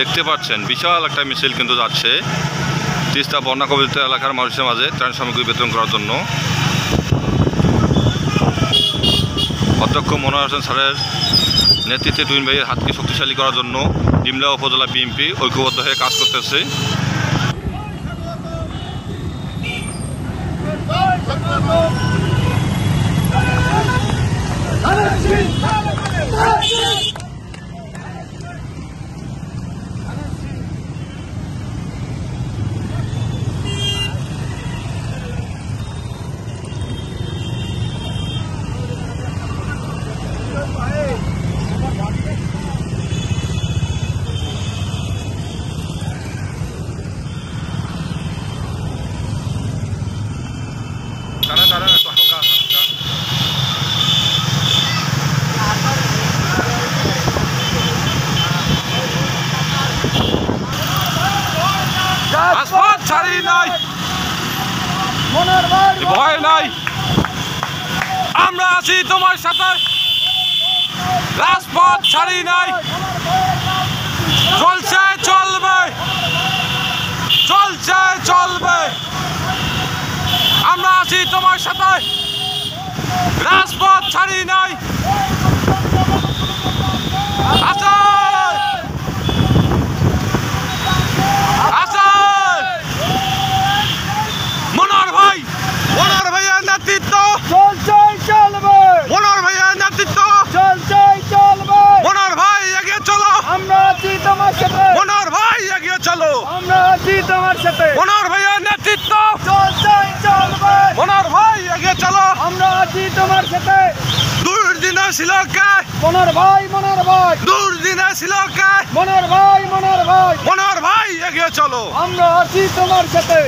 দেখতে পাচ্ছেন বিশাল একটা মিছিল কিন্তু যাচ্ছে তিস্তা বন্যা কবলিত এলাকার মানুষের মাঝে ত্রাণ সামগ্রী বিতরণ করার জন্য। অধ্যক্ষ মনোয়ার হোসেন স্যারের নেতৃত্বে তুহিন ভাইয়ের হাতকে শক্তিশালী করার জন্য ডিমলা উপজেলা বিএনপি ঐক্যবদ্ধ হয়ে কাজ করতেছে। ভয় নাই, আমরা আছি তোমার সাথে, রাজপথ ছাড়ি নাই, চলছে চলবে, চলছে চলবে, আমরা আছি তোমার সাথে, রাজপথ ছাড়ি নাই। আচ্ছা নেতৃত্ব চলছে চলবে, মনোহর ভাইয়ের নেতৃত্ব চলছে চলবে, মনোহর ভাই এগিয়ে চলো, আমরা আছি তোমার সাথে, মনোহর ভাই এগিয়ে চলো, আমরা আছি তোমার সাথে, মনোহর ভাইয়ের নেতৃত্ব চলছে চলবে, মনোহর ভাই এগিয়ে চলো, আমরা আছি তোমার সাথে। দুর্দিনে ছিল কে মনোহর ভাই, মনোহর ভাই দুর্দিনে ছিল কে মনোহর ভাই, মনোহর ভাই, মনোহর ভাই এগিয়ে চলো, আমরা আছি তোমার সাথে।